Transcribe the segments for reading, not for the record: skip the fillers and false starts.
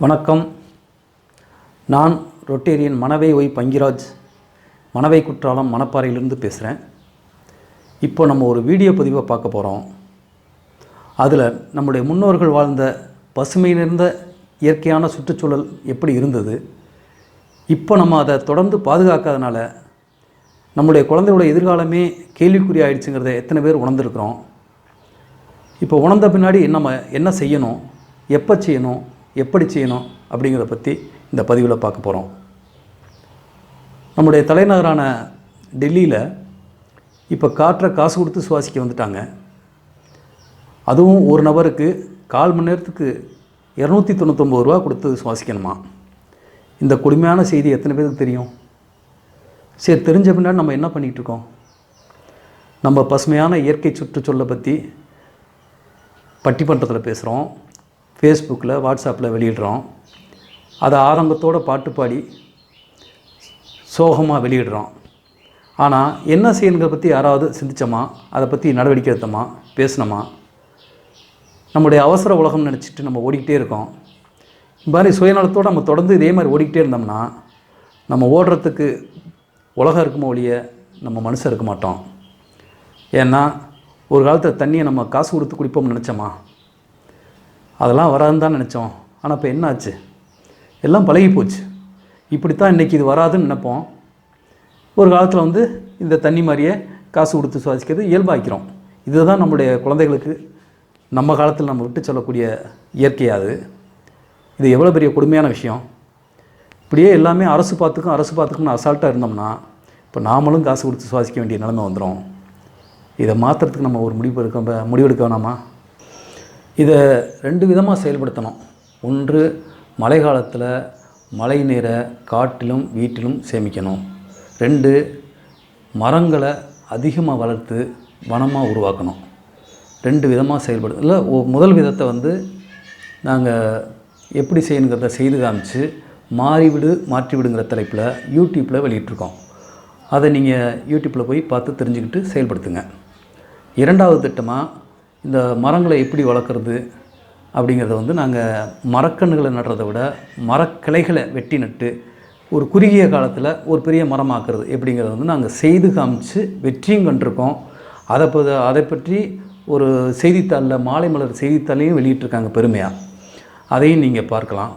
வணக்கம். நான் Rotarian Manavai Y பங்கிராஜ், Manavai Courtallam மணப்பாறையிலிருந்து பேசுகிறேன். இப்போ நம்ம ஒரு வீடியோ பதிவை பார்க்க போகிறோம். அதில் நம்முடைய முன்னோர்கள் வாழ்ந்த பசுமை நிறைந்த இயற்கையான சுற்றுச்சூழல் எப்படி இருந்தது, இப்போ நம்ம அதை தொடர்ந்து பாதுகாக்காதனால நம்முடைய குழந்தையோட எதிர்காலமே கேள்விக்குறி ஆயிடுச்சுங்கிறத எத்தனை பேர் உணர்ந்துருக்குறோம். இப்போ உணர்ந்த பின்னாடி நம்ம என்ன செய்யணும், எப்போ செய்யணும், எப்படி செய்யணும் அப்படிங்கிறத பற்றி இந்த பதிவில் பார்க்க போகிறோம். நம்முடைய தலைநகரான டெல்லியில் இப்போ காற்றை காசு கொடுத்து சுவாசிக்க வந்துட்டாங்க. அதுவும் ஒரு நபருக்கு 1/4 மணி நேரத்துக்கு 299 ரூபா கொடுத்து சுவாசிக்கணுமா. இந்த கொடுமையான செய்தி எத்தனை பேருக்கு தெரியும்? சரி, தெரிஞ்ச பின்னாடி நம்ம என்ன பண்ணிகிட்ருக்கோம்? நம்ம பசுமையான இயற்கை சுற்றுச்சூழலை பற்றி பட்டிமன்றத்தில் பேசுகிறோம், ஃபேஸ்புக்கில் வாட்ஸ்அப்பில் வெளியிடுறோம். அதை ஆரம்பத்தோடு பாட்டு பாடி சோகமாக வெளியிடுறோம். ஆனால் என்ன செய்யணுங்கிறத பற்றி யாராவது சிந்திச்சோமா, அதை பற்றி நடவடிக்கை எடுத்தோமா, பேசினோமா? நம்முடைய அவசர உலகம் நினச்சிட்டு நம்ம ஓடிக்கிட்டே இருக்கோம். இந்த மாதிரி சுயநலத்தோடு நம்ம தொடர்ந்து இதே மாதிரி ஓடிக்கிட்டே இருந்தோம்னா நம்ம ஓடுறதுக்கு உலகம் இருக்குமோ ஒழிய நம்ம மனுஷன் இருக்க மாட்டோம். ஏன்னா ஒரு காலத்தில் தண்ணியை நம்ம காசு கொடுத்து குடிப்போம்னு நினச்சோமா? அதெல்லாம் வராதுன்னு தான் நினச்சோம். ஆனால் இப்போ என்ன ஆச்சு? எல்லாம் பழகி போச்சு. இப்படித்தான் இன்றைக்கி இது வராதுன்னு நினைப்போம். ஒரு காலத்தில் இந்த தண்ணி மாதிரியே காசு கொடுத்து சுவாசிக்கிறது இயல்பாக்கிறோம். இதுதான் நம்முடைய குழந்தைகளுக்கு நம்ம காலத்தில் நம்ம விட்டு சொல்லக்கூடிய இயற்கையாது. இது எவ்வளோ பெரிய கொடுமையான விஷயம். இப்படியே எல்லாமே அரசு பார்த்துக்குன்னு அசால்ட்டாக இருந்தோம்னா இப்போ நாமளும் காசு கொடுத்து சுவாசிக்க வேண்டிய நிலைமை வந்துடும். இதை மாற்றுறதுக்கு நம்ம ஒரு முடிவெடுக்க வேணாமா? இதை 2 விதமாக செயல்படுத்தணும். ஒன்று, மழை காலத்தில் மழை நீரை காட்டிலும் வீட்டிலும் சேமிக்கணும். 2, மரங்களை அதிகமாக வளர்த்து வனமாக உருவாக்கணும். 2 விதமாக செயல்படுது. இல்லை, முதல் விதத்தை நாங்கள் எப்படி செய்யணுங்கிறத செய்து காமிச்சு மாற்றிவிடுங்கிற தலைப்பில் யூடியூப்பில் வெளியிட்ருக்கோம். அதை நீங்கள் யூடியூப்பில் போய் பார்த்து தெரிஞ்சுக்கிட்டு செயல்படுத்துங்க. 2வது திட்டமாக இந்த மரங்களை எப்படி வளர்க்குறது அப்படிங்கிறத நாங்கள் மரக்கன்றுகளை நடுறதை விட மரக்கிளைகளை வெட்டி நட்டு ஒரு குறுகிய காலத்தில் ஒரு பெரிய மரமாக்குறது எப்படிங்கிறத நாங்கள் செய்து காமிச்சு வெற்றியும் கண்டிருக்கோம். அதை பற்றி ஒரு செய்தித்தாளில், மாலை மலர் செய்தித்தாளையும் வெளியிட்டிருக்காங்க பெருமையாக. அதையும் நீங்கள் பார்க்கலாம்.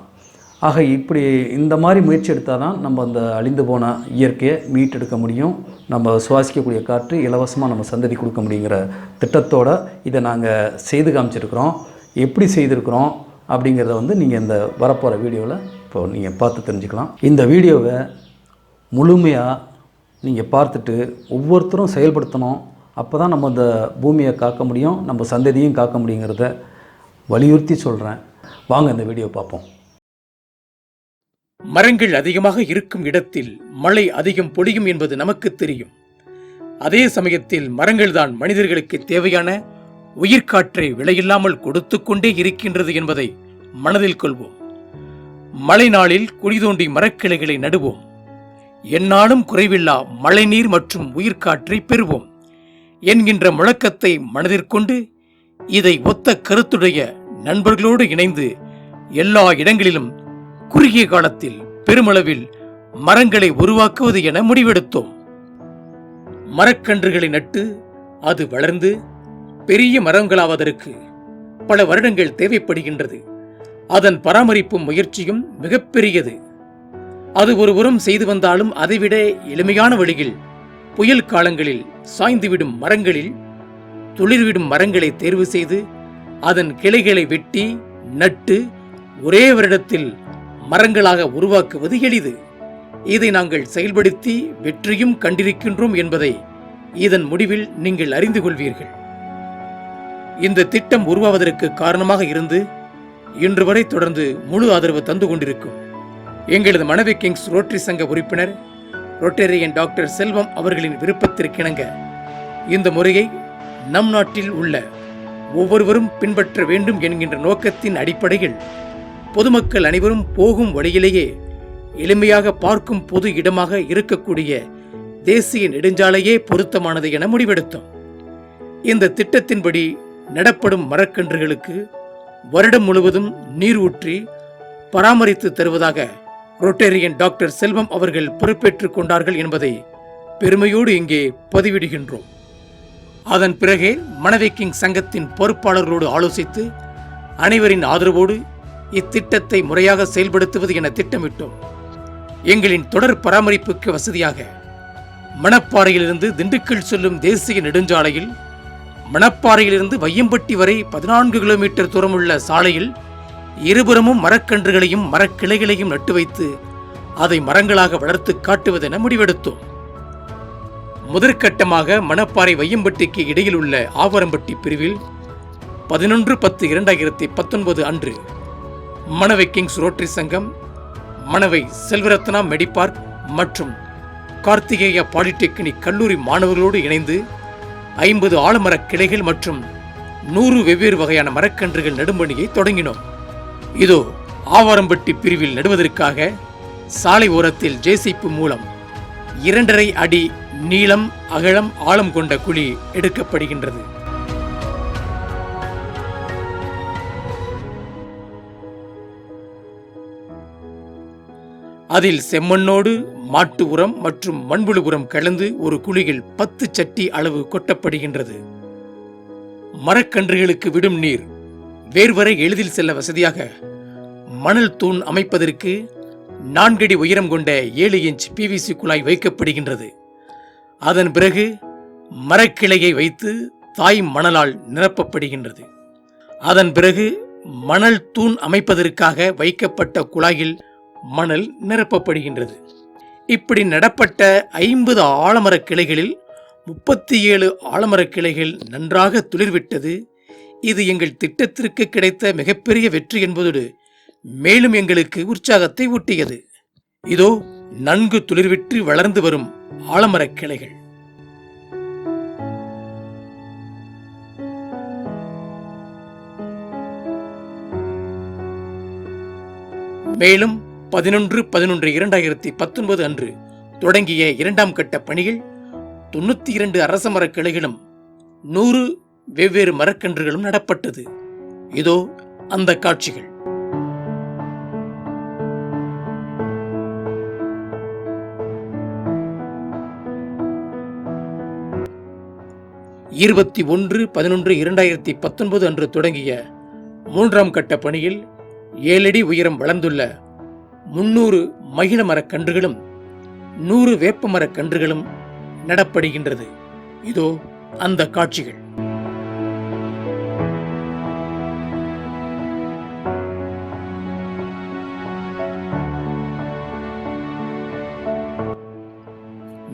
ஆக இப்படி இந்த மாதிரி முயற்சி எடுத்தால் தான் நம்ம அந்த அழிந்து போன இயற்கையை மீட்டெடுக்க முடியும். நம்ம சுவாசிக்கக்கூடிய காற்று இலவசமாக நம்ம சந்ததி கொடுக்க முடியுங்கிற திட்டத்தோடு இதை நாங்கள் செய்து காமிச்சிருக்கிறோம். எப்படி செய்திருக்கிறோம் அப்படிங்கிறத நீங்கள் இந்த வரப்போகிற வீடியோவில் இப்போ நீங்கள் பார்த்து தெரிஞ்சுக்கலாம். இந்த வீடியோவை முழுமையாக நீங்கள் பார்த்துட்டு ஒவ்வொருத்தரும் செயல்படுத்தணும். அப்போ தான் நம்ம இந்த பூமியை காக்க முடியும், நம்ம சந்ததியும் காக்க முடியுங்கிறத வலியுறுத்தி சொல்கிறேன். வாங்க இந்த வீடியோ பார்ப்போம். மரங்கள் அதிகமாக இருக்கும் இடத்தில் மழை அதிகம் பொழியும் என்பது நமக்கு தெரியும். அதே சமயத்தில் மரங்கள்தான் மனிதர்களுக்கு தேவையான உயிர்காற்றை விலையில்லாமல் கொடுத்து கொண்டே இருக்கின்றது என்பதை மனதில் கொள்வோம். மழை நாளில் குழி தோண்டி மரக்கிளைகளை நடுவோம். எந்நாளும் குறைவில்லா மழைநீர் மற்றும் உயிர்காற்றை பெறுவோம் என்கின்ற முழக்கத்தை மனதிற்கொண்டு இதை ஒத்த கருத்துடைய நண்பர்களோடு இணைந்து எல்லா இடங்களிலும் குறுகிய காலத்தில் பெருமளவில் மரங்களை உருவாக்குவது என முடிவெடுத்தோம். மரக்கன்றுகளை நட்டு அது வளர்ந்து பெரிய மரங்களாவதற்கு பல வருடங்கள் தேவைப்படுகின்றது. அதன் பராமரிப்பும் முயற்சியும் மிகப்பெரியது. அது ஒருபுறம் செய்து வந்தாலும் அதைவிட எளிமையான வழியில் புயல் காலங்களில் சாய்ந்துவிடும் மரங்களில் துளிர்விடும் மரங்களை தேர்வு செய்து அதன் கிளைகளை வெட்டி நட்டு ஒரே வருடத்தில் மரங்களாக உருவாக்குவது எளிது. இதை நாங்கள் செயல்படுத்தி வெற்றியும் கண்டிருக்கின்றோம் என்பதை இதன் முடிவில் நீங்கள் அறிந்து கொள்வீர்கள். இந்த திட்டம் உருவாவதற்கு காரணமாக இருந்து இன்று வரை தொடர்ந்து முழு ஆதரவு தந்து கொண்டிருக்கும் எங்களது மணவை கிங்ஸ் ரோட்டரி சங்க உறுப்பினர் ரொட்டேரியன் டாக்டர் செல்வம் அவர்களின் விருப்பத்திற்கிணங்க இந்த முறையை நம் நாட்டில் உள்ள ஒவ்வொருவரும் பின்பற்ற வேண்டும் என்கின்ற நோக்கத்தின் அடிப்படையில் பொதுமக்கள் அனைவரும் போகும் வழியிலேயே எளிமையாக பார்க்கும் பொது இடமாக இருக்கக்கூடிய தேசிய நெடுஞ்சாலையே பொருத்தமானது என முடிவெடுத்தோம். இந்த திட்டத்தின்படி நடப்படும் மரக்கன்றுகளுக்கு வருடம் முழுவதும் நீர் ஊற்றி பராமரித்து தருவதாக ரொட்டேரியன் டாக்டர் செல்வம் அவர்கள் பொறுப்பேற்றுக் கொண்டார்கள் என்பதை பெருமையோடு இங்கே பதிவிடுகின்றோம். அதன் பிறகே மணவை கிங் சங்கத்தின் பொறுப்பாளர்களோடு ஆலோசித்து அனைவரின் ஆதரவோடு இத்திட்டத்தை முறையாக செயல்படுத்துவது என திட்டமிட்டோம். எங்களின் தொடர் பராமரிப்புக்கு வசதியாக மணப்பாறையிலிருந்து திண்டுக்கல் செல்லும் தேசிய நெடுஞ்சாலையில் மணப்பாறையிலிருந்து வையம்பட்டி வரை 14 கிலோமீட்டர் தூரமுள்ள சாலையில் இருபுறமும் மரக்கன்றுகளையும் மரக்கிளைகளையும் நட்டு வைத்து அதை மரங்களாக வளர்த்து காட்டுவதென முடிவெடுத்தோம். முதற்கட்டமாக மணப்பாறை வையம்பட்டிக்கு இடையில் உள்ள ஆவரம்பட்டி பிரிவில் 11/10/2019 அன்று மணவை கிங்ஸ் ரோட்டரி சங்கம், மணவை செல்வரத்னா மெடிபார்க் மற்றும் கார்த்திகேயா பாலிடெக்னிக் கல்லூரி மாணவர்களோடு இணைந்து 50 ஆலமரக் கிளைகள் மற்றும் 100 வெவ்வேறு வகையான மரக்கன்றுகள் நடும்பணியை தொடங்கினோம். இதோ ஆவாரம்பட்டி பிரிவில் நடுவதற்காக சாலை ஓரத்தில் ஜேசிபி மூலம் 2.5 அடி நீளம், அகலம், ஆழம் கொண்ட குழி எடுக்கப்படுகின்றது. அதில் செம்மண்ணோடு மாட்டு உரம் மற்றும் மண்புழு உரம் கலந்து ஒரு குழியில் 10 சட்டி அளவு கொட்டப்படுகின்றது. மரக்கன்றுகளுக்கு விடும் நீர் வேர்வரை எளிதில் செல்ல வசதியாக மணல் தூண் அமைப்பதற்கு 4 அடி உயரம் கொண்ட 7 இன்ச் PVC குழாய் வைக்கப்படுகின்றது. அதன் பிறகு மரக்கிளையை வைத்து தாய் மணலால் நிரப்பப்படுகின்றது. அதன் பிறகு மணல் தூண் அமைப்பதற்காக வைக்கப்பட்ட குழாயில் மணல் நிரப்பப்படுகின்றது. இப்படி நடப்பட்ட 50 ஆலமரக் கிளைகளில் 37 ஆலமரக் கிளைகள் நன்றாக துளிர்விட்டது. இது எங்கள் திட்டத்திற்கு கிடைத்த மிகப்பெரிய வெற்றி என்பதோடு மேலும் எங்களுக்கு உற்சாகத்தை ஊட்டியது. இதோ நன்கு துளிர்விட்டு வளர்ந்து வரும் ஆலமரக் கிளைகள். மேலும் 11/11/2019 அன்று தொடங்கிய 2ஆம் கட்ட பணியில் 92 அரச மரக் கிளைகளும் 100 வெவ்வேறு மரக்கன்றுகளும் நடப்பட்டது. இதோ அந்த காட்சிகள். இருபத்தி 1/11/2019 அன்று தொடங்கிய 3ஆம் கட்ட பணியில் 7 அடி உயரம் வளர்ந்துள்ள 300 மகிழ மரக்கன்றுகளும் 100 வேப்ப மரக்கன்றுகளும் நடப்படுகின்றது. இதோ அந்த காட்சிகள்.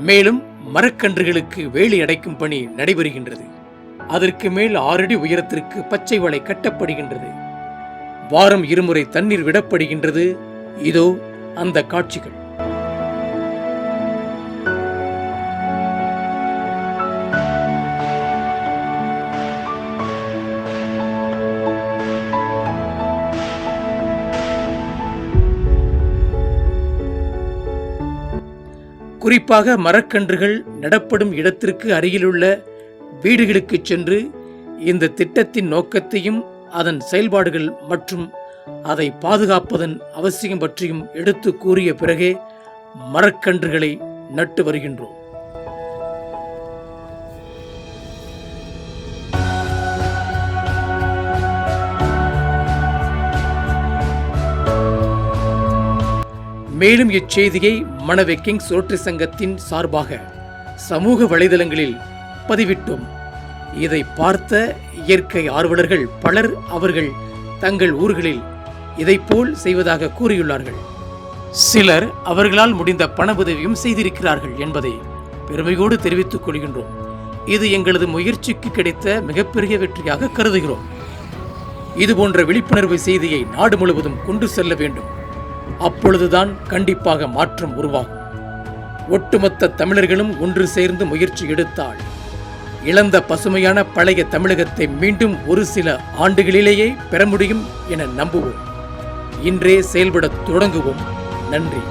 மேலும் மரக்கன்றுகளுக்கு வேலி அடைக்கும் பணி நடைபெறுகின்றது. அதற்கு மேல் 6 அடி உயரத்திற்கு பச்சை வலை கட்டப்படுகின்றது. வாரம் 2 முறை தண்ணீர் விடப்படுகின்றது. இதோ அந்த காட்சிகள். குறிப்பாக மரக்கன்றுகள் நடப்படும் இடத்திற்கு அருகிலுள்ள வீடுகளுக்கு சென்று இந்த திட்டத்தின் நோக்கத்தையும் அதன் செயல்பாடுகள் மற்றும் அதை பாதுகாப்பதன் அவசியம் பற்றியும் எடுத்து கூறிய பிறகே மரக்கன்றுகளை நட்டு வருகின்றோம். மேலும் இச்செய்தியை மணவை கிங்ஸ் ரோட்டரி சங்கத்தின் சார்பாக சமூக வலைதளங்களில் பதிவிட்டோம். இதை பார்த்த இயற்கை ஆர்வலர்கள் பலர் அவர்கள் தங்கள் ஊர்களில் இதைப்போல் செய்வதாக கூறியுள்ளார்கள். சிலர் அவர்களால் முடிந்த பண உதவியும் செய்திருக்கிறார்கள் என்பதை பெருமையோடு தெரிவித்துக் கொள்கின்றோம். இது எங்களது முயற்சிக்கு கிடைத்த மிகப்பெரிய வெற்றியாக கருதுகிறோம். இதுபோன்ற விழிப்புணர்வு செய்தியை நாடு முழுவதும் கொண்டு செல்ல வேண்டும். அப்பொழுதுதான் கண்டிப்பாக மாற்றம் உருவாகும். ஒட்டுமொத்த தமிழர்களும் ஒன்று சேர்ந்து முயற்சி எடுத்தால் இழந்த பசுமையான பழைய தமிழகத்தை மீண்டும் ஒரு சில ஆண்டுகளிலேயே பெற முடியும் என நம்புவோம். இன்றே செயல்பட தொடங்குவோம். நன்றி.